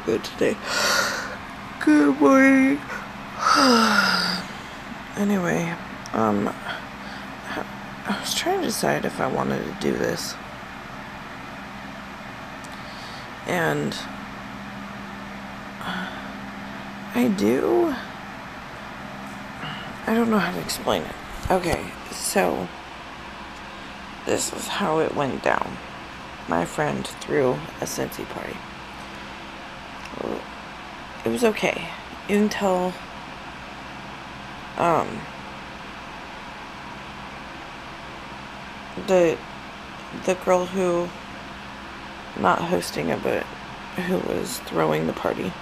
good today. Good morning. Anyway, I was trying to decide if I wanted to do this. And I do. I don't know how to explain it. Okay, so this is how it went down. My friend threw a Scentsy party. It was okay until the girl who, not hosting it, but who was throwing the party,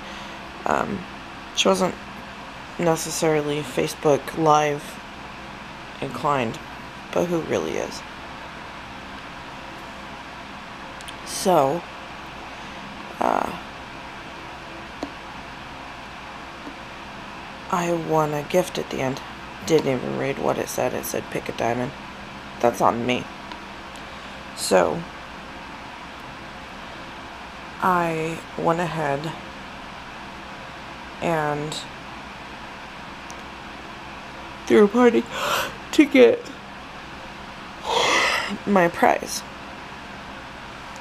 she wasn't necessarily Facebook Live inclined, but who really is? So, I won a gift at the end. Didn't even read what it said. It said pick a diamond. That's on me. So, I went ahead and threw a party to get my prize.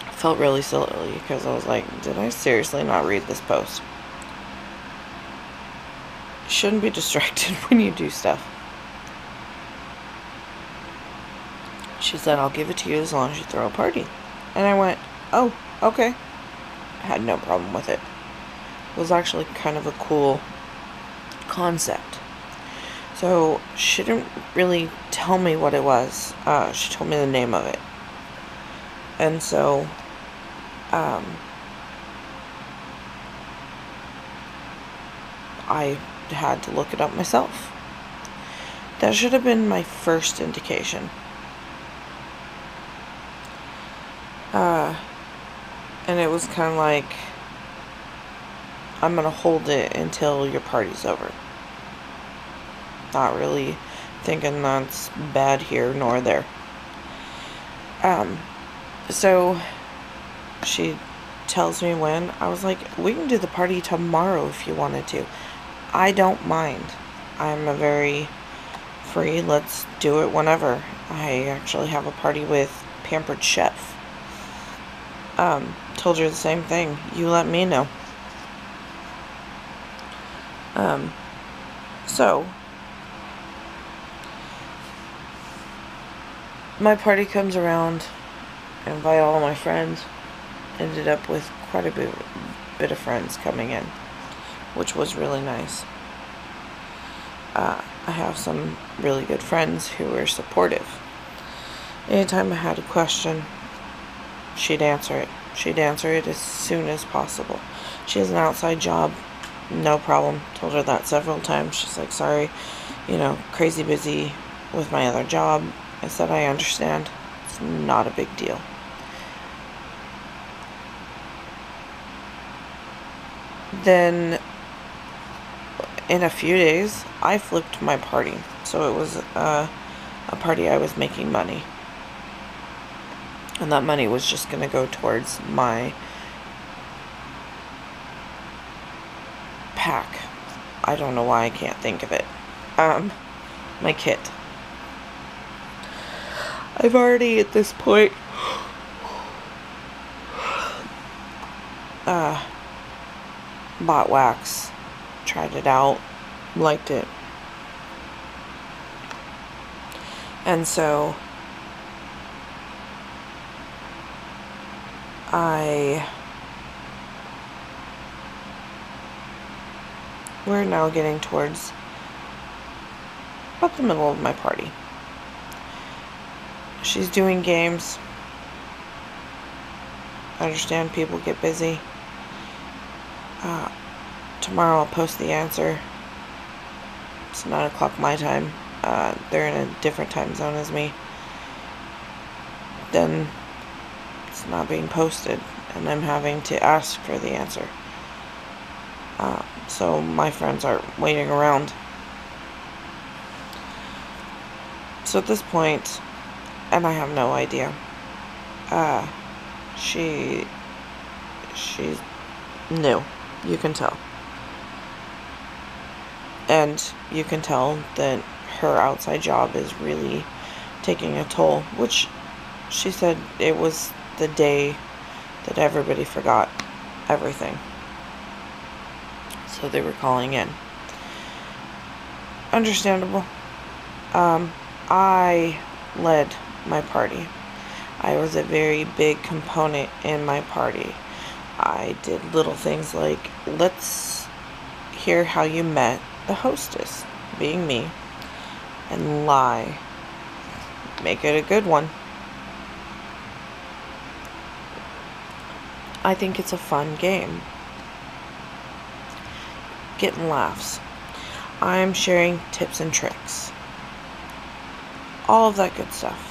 I felt really silly because I was like, did I seriously not read this post? You shouldn't be distracted when you do stuff. She said, I'll give it to you as long as you throw a party. And I went, oh, okay. I had no problem with it. It was actually kind of a cool concept. So, she didn't really tell me what it was. She told me the name of it. And so, I had to look it up myself. That should have been my first indication. And it was kind of like, I'm gonna hold it until your party's over. Not really thinking that's bad here nor there. So she tells me when. I was like, we can do the party tomorrow if you wanted to. I don't mind. I'm a very free, let's do it whenever. I actually have a party with Pampered Chef. Told her the same thing. You let me know. So my party comes around. I invite all my friends. Ended up with quite a bit of friends coming in, which was really nice. I have some really good friends who are supportive. Anytime I had a question, she'd answer it. She'd answer it as soon as possible. She has an outside job, no problem. Told her that several times. She's like, sorry, crazy busy with my other job. I said, I understand. It's not a big deal. Then, in a few days, I flipped my party. So it was a party I was making money. And that money was just going to go towards my pack. I don't know why I can't think of it. My kit. I've already, at this point, bought wax. Tried it out. Liked it. And so we're now getting towards about the middle of my party. She's doing games. I understand people get busy. Tomorrow I'll post the answer. It's 9 o'clock my time. They're in a different time zone as me. Then it's not being posted, and I'm having to ask for the answer. So my friends aren't waiting around. So at this point, and I have no idea, she's new. You can tell. And you can tell that her outside job is really taking a toll, which she said it was the day that everybody forgot everything. So they were calling in. Understandable. I led my party. I was a very big component in my party. I did little things like, let's hear how you met the hostess, being me, and lie. Make it a good one. I think it's a fun game. Getting laughs. I'm sharing tips and tricks. All of that good stuff.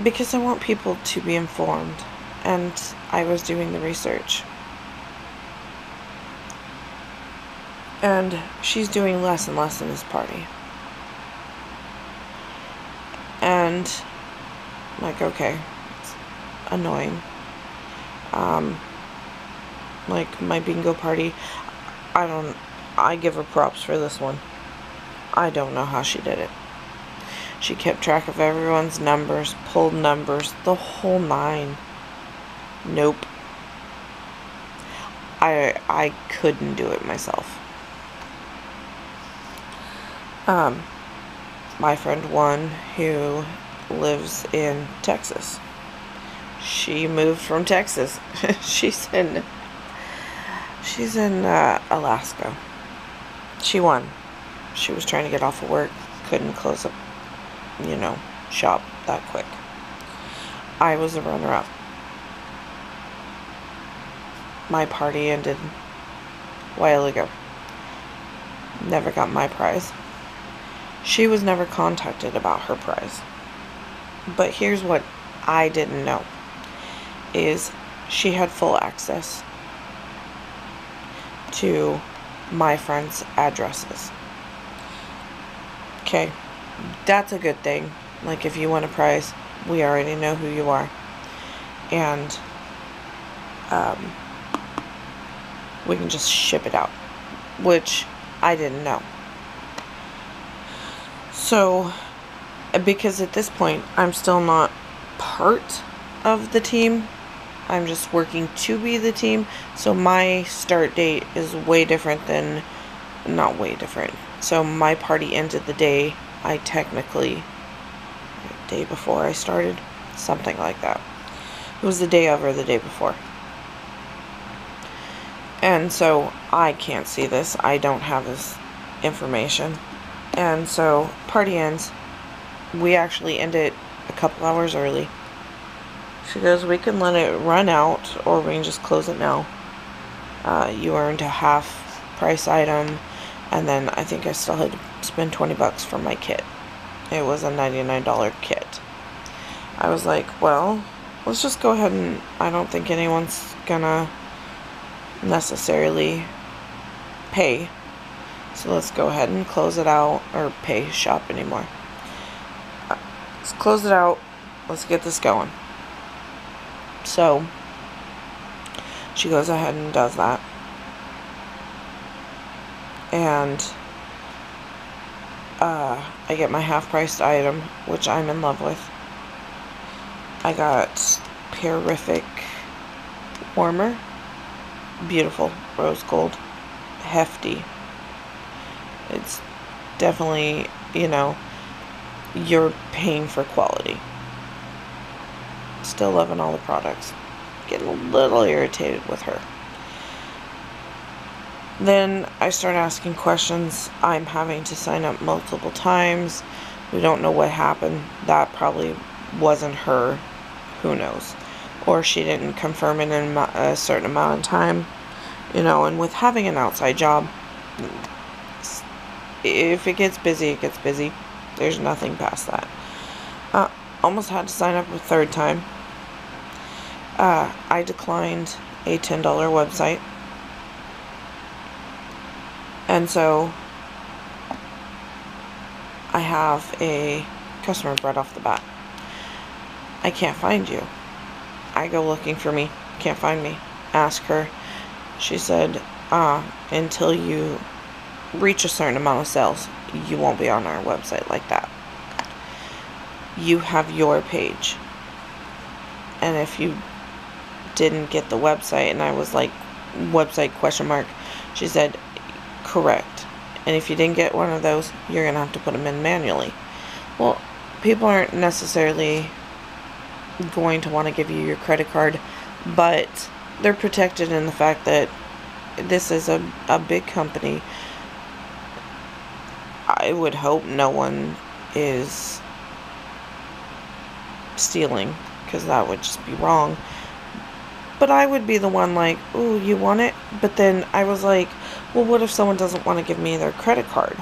Because I want people to be informed, and I was doing the research. And she's doing less and less in this party. And I'm like, okay, it's annoying. Like my bingo party, I give her props for this one. I don't know how she did it. She kept track of everyone's numbers, pulled numbers, the whole nine. Nope. I couldn't do it myself. My friend one who lives in Texas. She moved from Texas. She's in Alaska. She won. She was trying to get off of work, couldn't close up, shop that quick. I was a runner-up. My party ended a while ago. Never got my prize. She was never contacted about her prize. But here's what I didn't know, is she had full access to my friends' addresses. Okay, that's a good thing. Like, if you win a prize, we already know who you are. And we can just ship it out, which I didn't know. So, because at this point, I'm still not part of the team. I'm just working to be the team. So my start date is way different than, not way different. So my party ended the day I technically, day before I started, something like that. It was the day of or the day before. And so I can't see this. I don't have this information. And so party ends. We actually end it a couple hours early. She goes, we can let it run out, or we can just close it now. You earned a half price item, and then I think I still had to spend $20 for my kit. It was a $99 kit. I was like, well, let's just go ahead and, I don't think anyone's gonna necessarily pay. So let's go ahead and close it out, or pay shop anymore. Let's close it out. Let's get this going. So she goes ahead and does that. And I get my half-priced item, which I'm in love with. I got Purific Warmer. Beautiful. Rose gold. Hefty. It's definitely, you're paying for quality. Still loving all the products. Getting a little irritated with her. Then I start asking questions. I'm having to sign up multiple times. We don't know what happened. That probably wasn't her. Who knows? Or she didn't confirm it in a certain amount of time. And with having an outside job, if it gets busy, it gets busy. There's nothing past that. Almost had to sign up a third time. I declined a $10 website. And so I have a customer right off the bat. I can't find you. I go looking for me. Can't find me. Ask her. She said, until you reach a certain amount of sales, you won't be on our website like that. You have your page. And if you didn't get the website, and I was like, website question mark, she said, correct. And if you didn't get one of those, you're going to have to put them in manually. Well, people aren't necessarily going to want to give you your credit card, but they're protected in the fact that this is a big company. I would hope no one is stealing, because that would just be wrong. But I would be the one like, ooh, you want it? But then I was like, well, what if someone doesn't want to give me their credit card?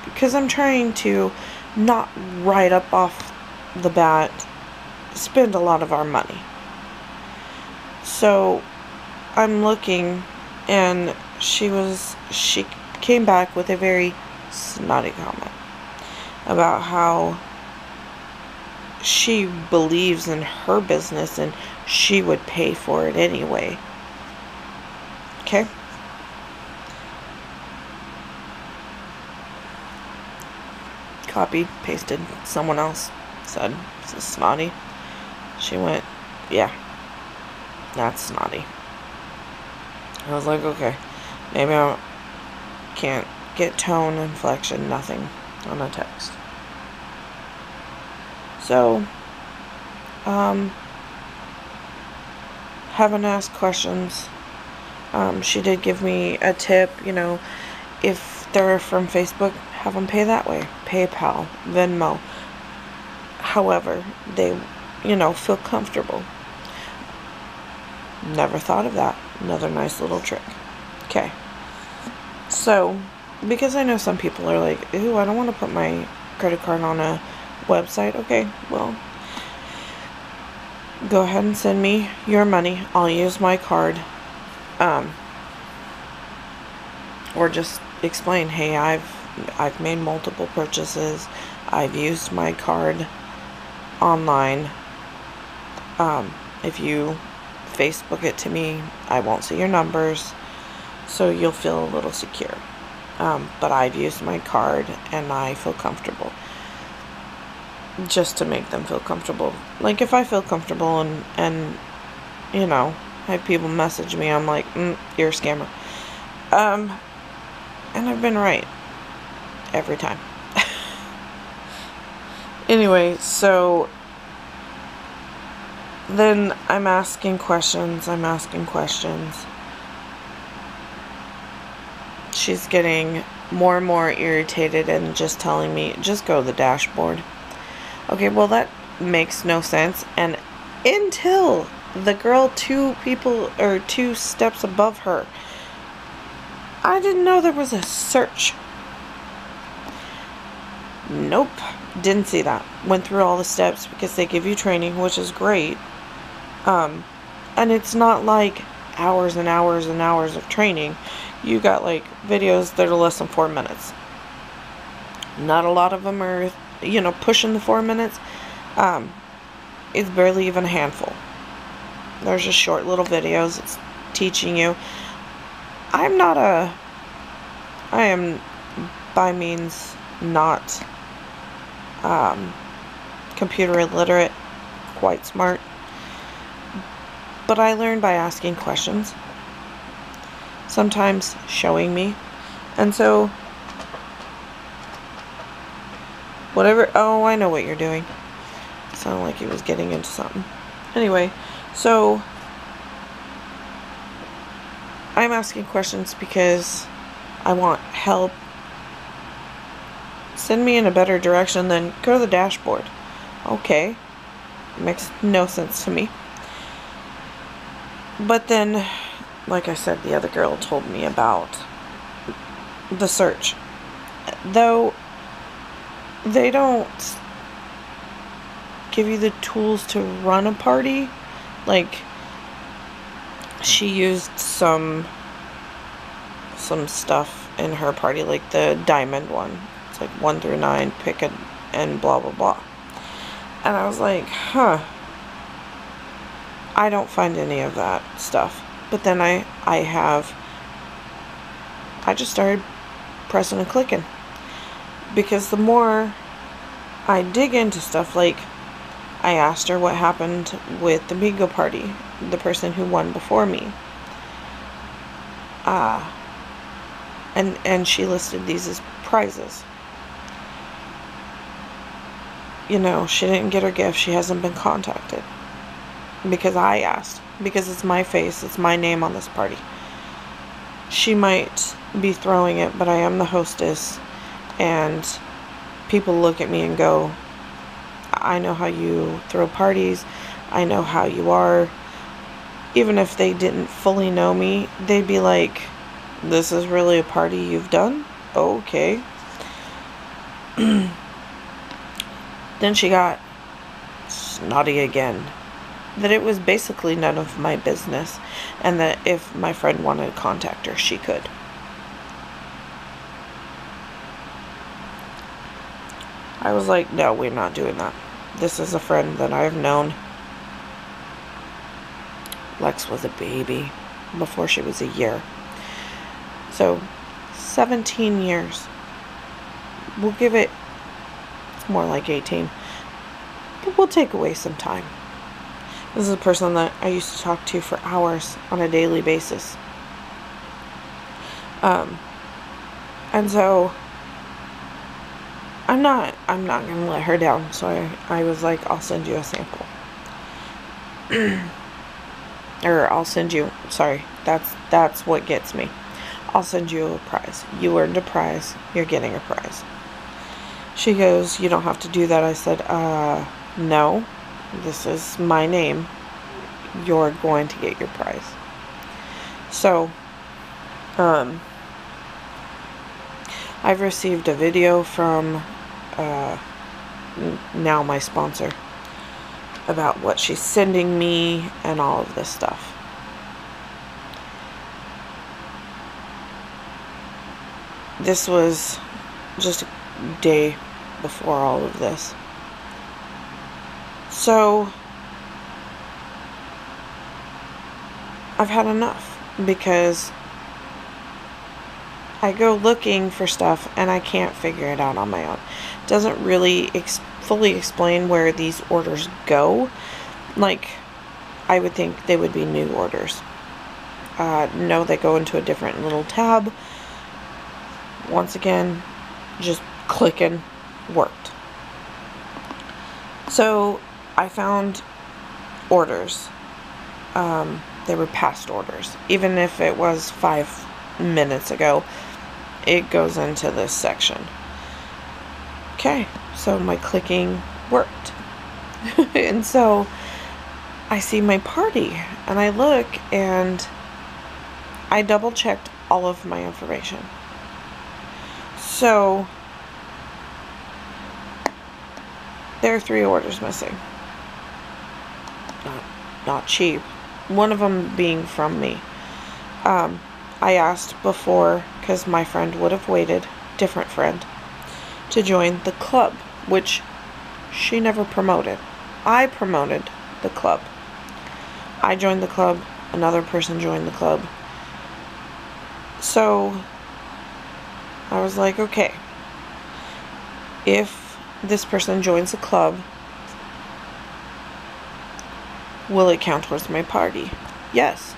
Because I'm trying to not right up off the bat spend a lot of our money. So I'm looking, and she came back with a very snotty comment about how she believes in her business and she would pay for it anyway. Okay? Copy, pasted, someone else said, this is snotty. She went, yeah, that's snotty. I was like, okay, maybe I can't get tone, inflection, nothing on a text. So, haven't asked questions. She did give me a tip, if they're from Facebook, have them pay that way. PayPal, Venmo, however they, feel comfortable. Never thought of that. Another nice little trick. Okay. So, because I know some people are like, ooh, I don't want to put my credit card on a website. Okay, well, go ahead and send me your money. I'll use my card. Or just explain, hey, I've made multiple purchases. I've used my card online. If you Facebook it to me, I won't see your numbers, so you'll feel a little secure. But I've used my card and I feel comfortable. Just to make them feel comfortable. Like, if I feel comfortable and have people message me, I'm like, you're a scammer. And I've been right every time. Anyway, so then I'm asking questions. She's getting more and more irritated and just telling me, just go to the dashboard. Okay, well, that makes no sense. And until the girl two steps above her, I didn't know there was a search. Nope, didn't see that. Went through all the steps because they give you training, which is great. And it's not like hours and hours and hours of training. You got like videos that are less than 4 minutes. Not a lot of them are, pushing the 4 minutes. It's barely even a handful. There's just short little videos. It's teaching you. I am by means not computer illiterate, quite smart. But I learn by asking questions. Sometimes showing me. And so, whatever, oh, I know what you're doing. Sounded like he was getting into something. Anyway, so I'm asking questions because I want help. Send me in a better direction than go to the dashboard. Okay. Makes no sense to me. But then, like I said, the other girl told me about the search. Though they don't give you the tools to run a party. Like, she used some stuff in her party, like the diamond one. It's like 1 through 9, pick it, and blah blah blah. And I was like, huh. I don't find any of that stuff. But then I just started pressing and clicking. Because the more I dig into stuff, like, I asked her what happened with the bingo party, the person who won before me. And she listed these as prizes. You know, she didn't get her gift. She hasn't been contacted. Because I asked. Because it's my face. It's my name on this party. She might be throwing it, but I am the hostess. And people look at me and go, I know how you throw parties. I know how you are. Even if they didn't fully know me, they'd be like, this is really a party you've done? Okay. Then she got snotty again. That it was basically none of my business. And that if my friend wanted to contact her, she could. I was like, no, we're not doing that. This is a friend that I've known. Lex was a baby before she was a year. So, 17 years. We'll give it, it's more like 18. But we'll take away some time. This is a person that I used to talk to for hours on a daily basis. And so, I'm not going to let her down. So I was like, I'll send you a sample. Or I'll send you, sorry, that's what gets me. I'll send you a prize. You earned a prize. You're getting a prize. She goes, you don't have to do that. I said, no, this is my name. You're going to get your prize. So, I've received a video from, now my sponsor, about what she's sending me and all of this stuff. This was just a day before all of this. So, I've had enough because I go looking for stuff and I can't figure it out on my own. It doesn't really fully explain where these orders go. Like, I would think they would be new orders. No, they go into a different little tab. Once again, just clicking worked. So, I found orders. They were past orders. Even if it was 5 minutes ago, it goes into this section. Okay, so my clicking worked. And so I see my party and I look and I double checked all of my information. So there are 3 orders missing. Not cheap. One of them being from me. I asked before, because my friend would have waited, different friend, to join the club, which she never promoted. I promoted the club. I joined the club, another person joined the club. So, I was like, okay, if this person joins the club, will it count towards my party? Yes.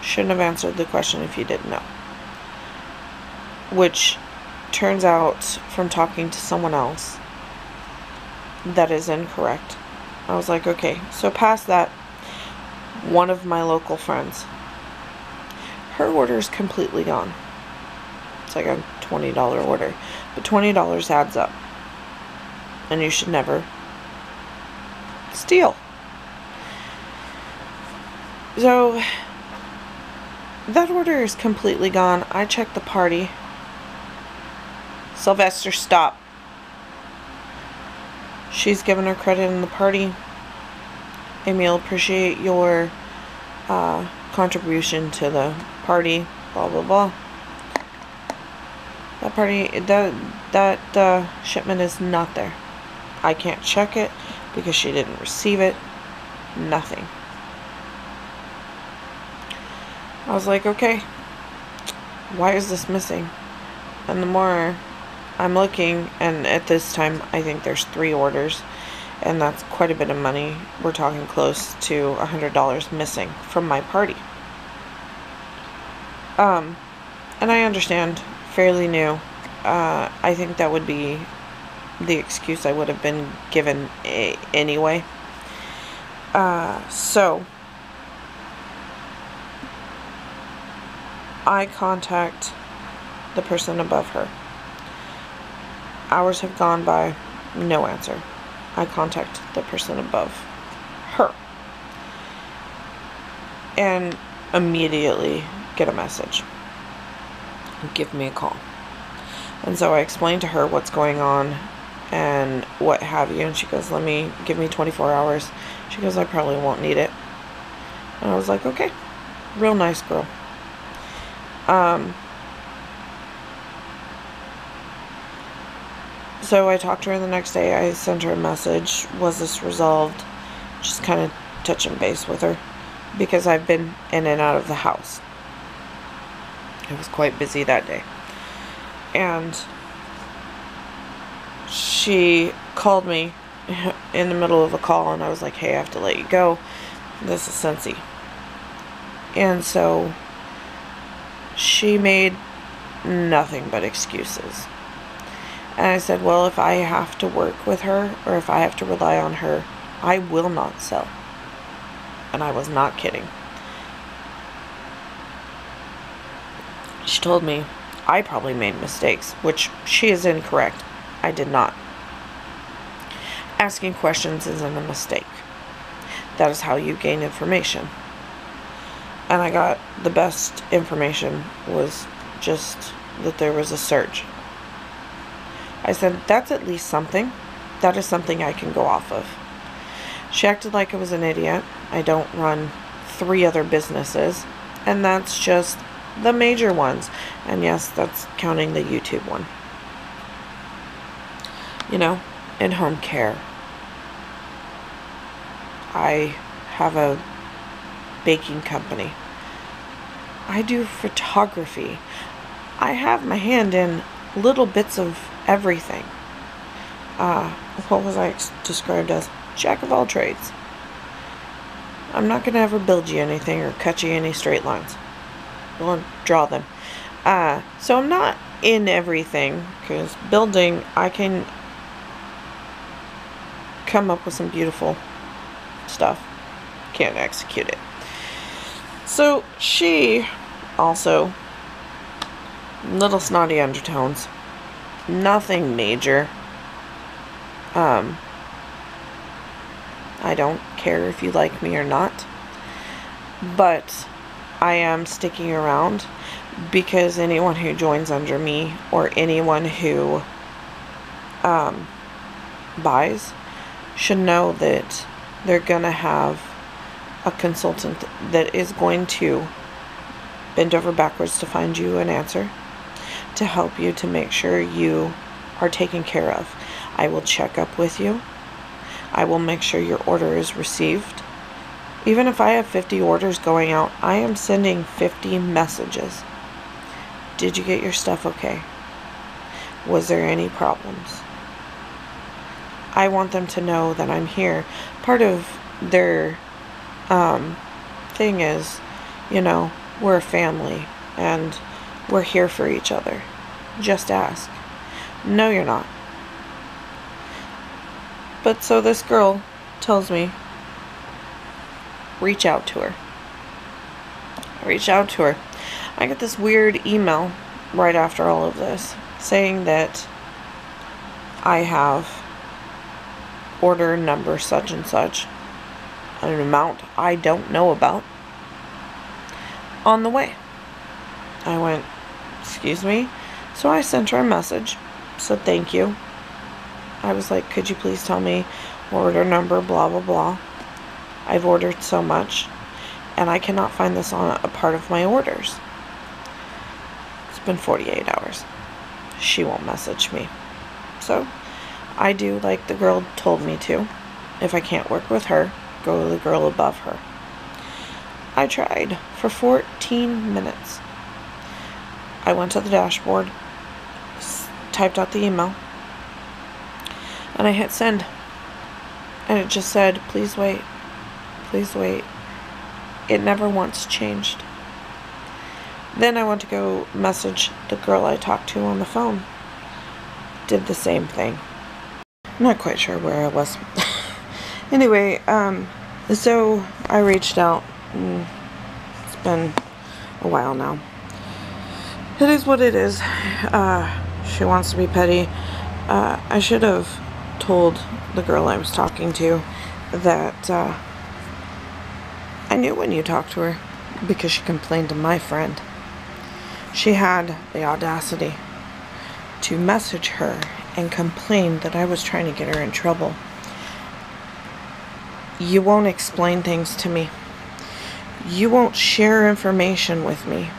Shouldn't have answered the question if you didn't know. Which turns out, from talking to someone else, that is incorrect. I was like, okay, so past that, one of my local friends, her order is completely gone. It's like a $20 order, but $20 adds up, and you should never steal. So that order is completely gone. I checked the party. Sylvester, stop. She's given her credit in the party. Amy, I'll appreciate your contribution to the party. Blah blah blah. That party, that shipment is not there. I can't check it because she didn't receive it. Nothing. I was like, okay, why is this missing? And the more I'm looking, and at this time, I think there's 3 orders, and that's quite a bit of money. We're talking close to $100 missing from my party. And I understand, fairly new. I think that would be the excuse I would have been given anyway. So I contact the person above her. Hours have gone by, no answer. I contact the person above her and immediately get a message. Give me a call. And so I explained to her what's going on and what have you, and she goes, give me 24 hours. She goes, I probably won't need it. And I was like, okay. Real nice girl. So I talked to her the next day. I sent her a message. Was this resolved? Just kind of touching base with her, because I've been in and out of the house. I was quite busy that day. And she called me in the middle of a call, and I was like, hey, I have to let you go. This is Scentsy. And so she made nothing but excuses. And I said, well, if I have to work with her, or if I have to rely on her, I will not sell. And I was not kidding. She told me I probably made mistakes, which she is incorrect. I did not. Asking questions isn't a mistake. That is how you gain information. And I got the best information was just that there was a surge. I said, that's at least something. That is something I can go off of. She acted like I was an idiot. I don't run 3 other businesses, and that's just the major ones. And yes, that's counting the YouTube one. You know, in home care. I have a baking company. I do photography. I have my hand in little bits of everything. What was I described as? Jack of all trades. I'm not going to ever build you anything or cut you any straight lines. Well, draw them. So I'm not in everything, because building, I can come up with some beautiful stuff. Can't execute it. So she also, little snotty undertones. Nothing major. I don't care if you like me or not, but I am sticking around because anyone who joins under me, or anyone who buys, should know that they're gonna have a consultant that is going to bend over backwards to find you an answer, to help you, to make sure you are taken care of. I will check up with you. I will make sure your order is received. Even if I have 50 orders going out, I am sending 50 messages. Did you get your stuff okay? Was there any problems? I want them to know that I'm here. Part of their thing is, you know, we're a family and we're here for each other. Just ask. No, you're not. But so this girl tells me, reach out to her. I reach out to her. I get this weird email right after all of this saying that I have order number such and such, an amount I don't know about, on the way. I went, excuse me? So I sent her a message, said thank you. I was like, could you please tell me order number, blah, blah, blah. I've ordered so much, and I cannot find this on a part of my orders. It's been 48 hours. She won't message me. So I do like the girl told me to. If I can't work with her, go to the girl above her. I tried for 14 minutes. I went to the dashboard, typed out the email, and I hit send. And it just said, please wait. Please wait. It never once changed. Then I went to go message the girl I talked to on the phone. Did the same thing. I'm not quite sure where I was. Anyway, so I reached out. It's been a while now. It is what it is. She wants to be petty. I should have told the girl I was talking to that I knew when you talked to her because she complained to my friend. She had the audacity to message her and complain that I was trying to get her in trouble. You won't explain things to me. You won't share information with me.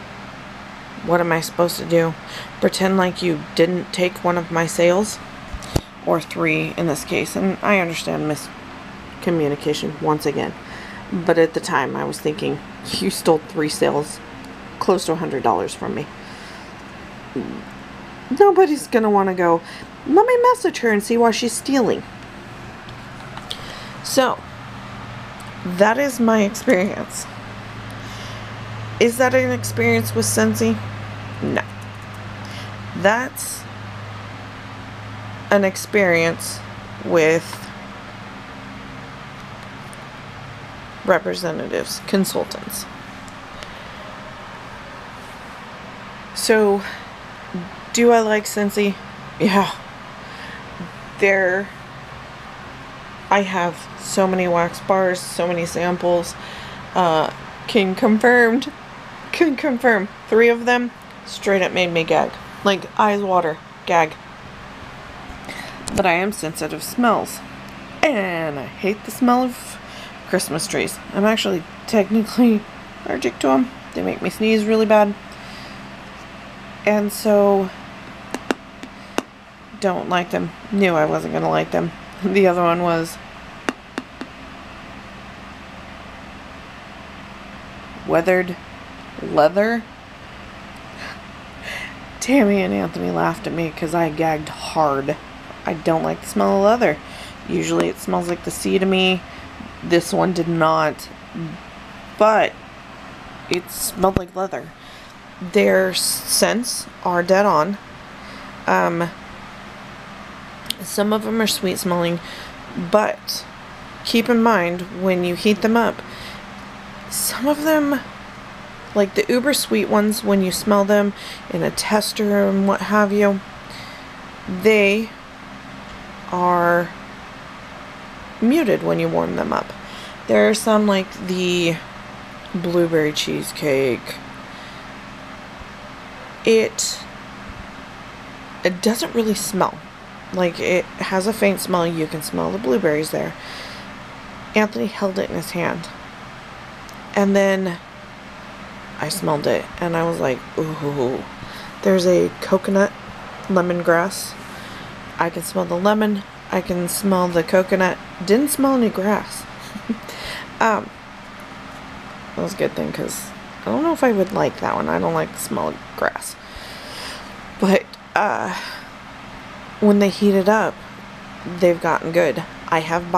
What am I supposed to do? Pretend like you didn't take one of my sales? Or 3 in this case. And I understand miscommunication once again. But at the time I was thinking, you stole 3 sales, close to $100 from me. Nobody's gonna want to go, let me message her and see why she's stealing. So, that is my experience. Is that an experience with Scentsy? No. That's an experience with representatives, consultants. So, do I like Scentsy? Yeah. I have so many wax bars, so many samples. Can confirm 3 of them straight up made me gag. Like, eyes water, gag. But I am sensitive to smells. And I hate the smell of Christmas trees. I'm actually technically allergic to them. They make me sneeze really bad. And so, don't like them. Knew I wasn't going to like them. The other one was weathered leather. Tammy and Anthony laughed at me because I gagged hard. I don't like the smell of leather. Usually it smells like the sea to me. This one did not. But it smelled like leather. Their scents are dead on. Some of them are sweet smelling, but keep in mind when you heat them up, some of them, like the uber sweet ones, when you smell them in a tester and what have you, they are muted when you warm them up. There are some like the blueberry cheesecake. It doesn't really smell. Like, it has a faint smell. You can smell the blueberries there. Anthony held it in his hand. And then I smelled it. And I was like, ooh. There's a coconut lemongrass. I can smell the lemon. I can smell the coconut. Didn't smell any grass. That was a good thing because I don't know if I would like that one. I don't like the smell of grass. But, when they heat it up, they've gotten good. I have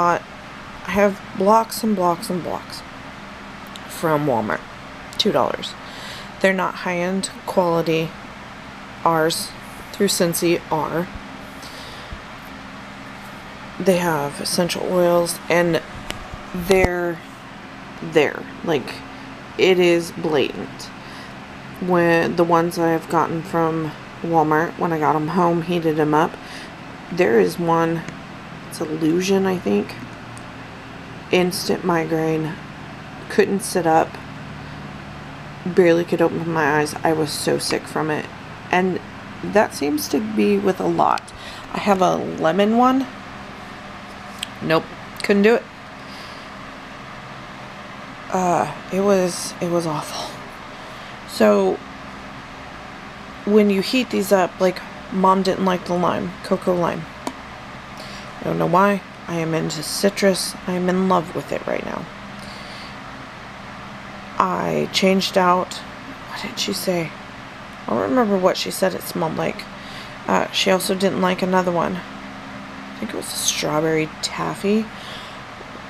blocks and blocks and blocks from Walmart. $2. They're not high-end quality. Ours, through Scentsy, are. They have essential oils, and they're there. Like, it is blatant. When the ones I have gotten from Walmart, when I got them home, heated them up, there is one, it's Illusion, I think. Instant migraine. Couldn't sit up. Barely could open my eyes. I was so sick from it. And that seems to be with a lot. I have a lemon one. Nope. Couldn't do it. It was awful. So, when you heat these up, like, Mom didn't like the lime, cocoa lime. I don't know why. I am into citrus. I am in love with it right now. I changed out, what did she say? I don't remember what she said it smelled like. She also didn't like another one. I think it was a strawberry taffy.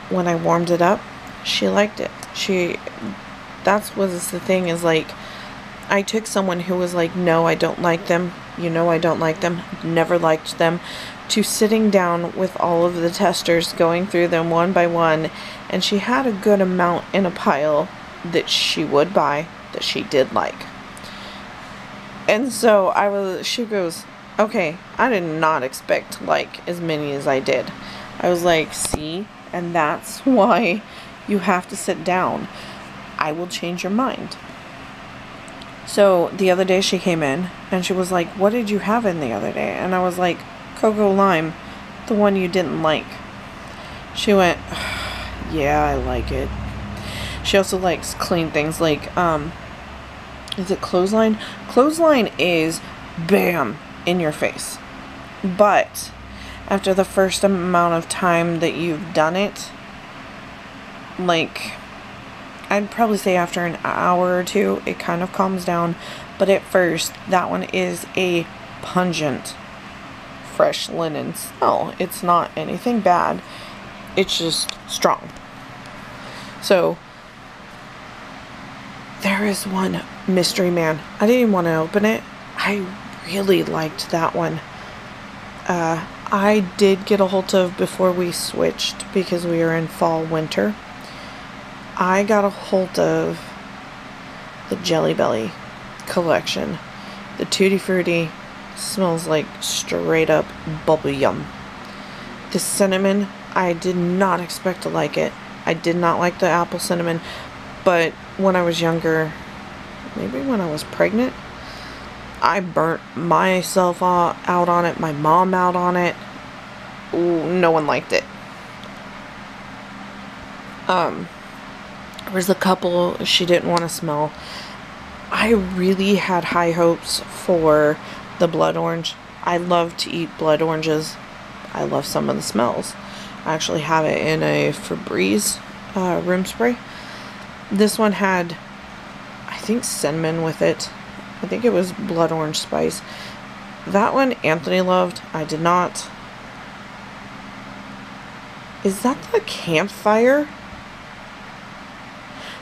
When I warmed it up, she liked it. That's was the thing, is like, I took someone who was like, no, I don't like them. You know I don't like them. Never liked them. To sitting down with all of the testers, going through them one by one. And she had a good amount in a pile that she would buy, that she did like. And so she goes, okay, I did not expect to like as many as I did. I was like, see? And that's why you have to sit down. I will change your mind. So the other day she came in and she was like, what did you have in the other day? And I was like, Cocoa Lime, the one you didn't like. She went, yeah, I like it. She also likes clean things like, is it Clothesline? Clothesline is bam, in your face. But after the first amount of time that you've done it, like, I'd probably say after an hour or two, it kind of calms down. But at first, that one is a pungent, fresh linen smell. It's not anything bad. It's just strong. So, there is one Mystery Man. I didn't even want to open it. I really liked that one. I did get a hold of before we switched, because we were in fall winter. I got a hold of the Jelly Belly collection. The Tutti Frutti smells like straight up bubble yum. The cinnamon, I did not expect to like it. I did not like the apple cinnamon, but when I was younger, maybe when I was pregnant, I burnt myself out on it, my mom out on it. Ooh, no one liked it. There was a couple she didn't want to smell. I really had high hopes for the blood orange. I love to eat blood oranges. I love some of the smells. I actually have it in a Febreze room spray. This one had, I think, cinnamon with it. I think it was blood orange spice. That one Anthony loved. I did not. Is that the campfire?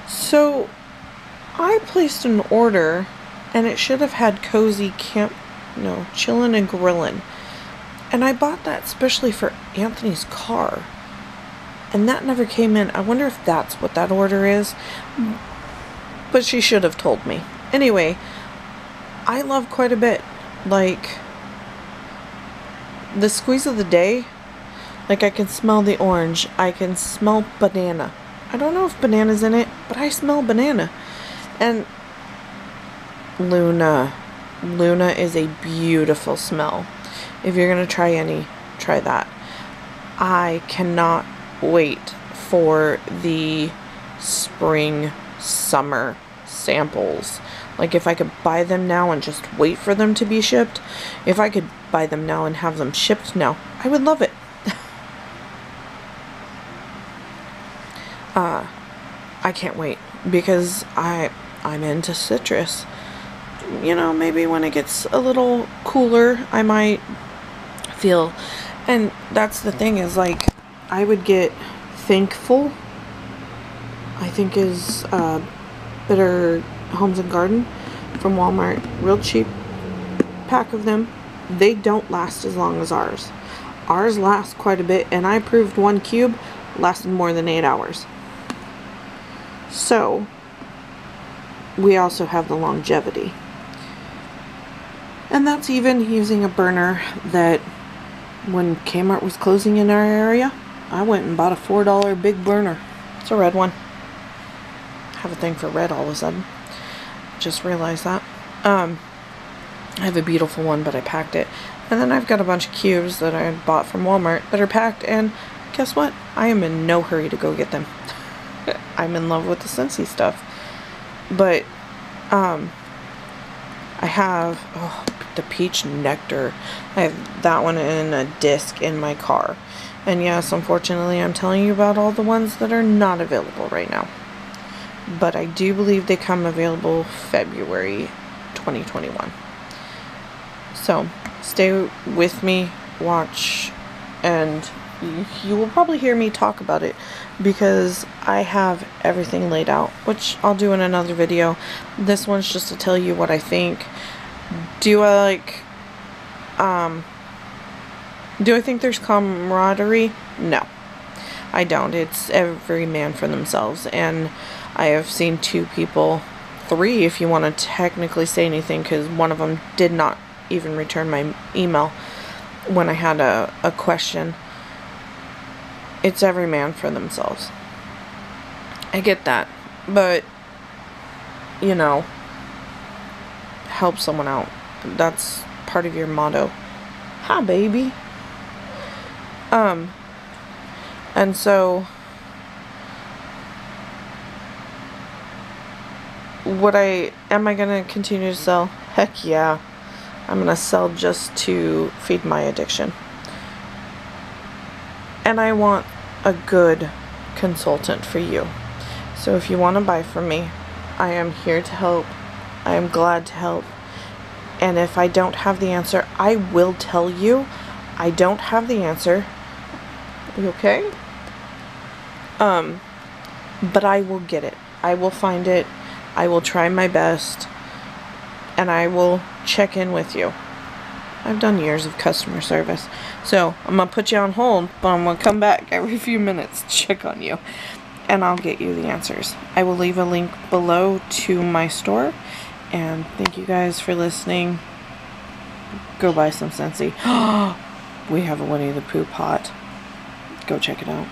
So, I placed an order, and it should have had cozy chillin' and grillin'. And I bought that especially for Anthony's car. And that never came in. I wonder if that's what that order is. But she should have told me. Anyway, I love quite a bit. Like, the squeeze of the day, like, I can smell the orange. I can smell banana. I don't know if banana's in it, but I smell banana. And Luna is a beautiful smell. If you're going to try any, try that. I cannot wait for the spring, summer samples. Like, if I could buy them now and just wait for them to be shipped, if I could buy them now and have them shipped now, I would love it. I can't wait, because I'm into citrus. You know, maybe when it gets a little cooler, I might feel, and that's the thing, is like, I would get Thankful, I think is Better Homes and Garden from Walmart, real cheap pack of them. They don't last as long as ours. Ours lasts quite a bit, and I proved one cube lasted more than 8 hours. So, we also have the longevity. And that's even using a burner that, when Kmart was closing in our area, I went and bought a $4 big burner. It's a red one. I have a thing for red all of a sudden. Just realized that. I have a beautiful one, but I packed it. And then I've got a bunch of cubes that I bought from Walmart that are packed, and guess what? I am in no hurry to go get them. I'm in love with the Scentsy stuff. But, I have the peach nectar. I have that one in a disc in my car. And yes, unfortunately, I'm telling you about all the ones that are not available right now. but I do believe they come available February 2021. So stay with me, watch, and you will probably hear me talk about it because I have everything laid out, which I'll do in another video. This one's just to tell you what I think. Do I think there's camaraderie? No, I don't. It's every man for themselves, and I have seen 2 people, 3 if you want to technically say anything, because one of them did not even return my email when I had a question. It's every man for themselves. I get that, but you know, help someone out. That's part of your motto. Hi, baby. And so am I gonna continue to sell? Heck yeah. I'm gonna sell just to feed my addiction. And I want a good consultant for you. So if you want to buy from me, I am here to help. I am glad to help. And if I don't have the answer, I will tell you I don't have the answer. Are you okay? But I will get it. I will find it. I will try my best. And I will check in with you. I've done years of customer service. So I'm going to put you on hold, but I'm going to come back every few minutes to check on you. And I'll get you the answers. I will leave a link below to my store. And thank you guys for listening. Go buy some Scentsy. We have a Winnie the Pooh pot. Go check it out.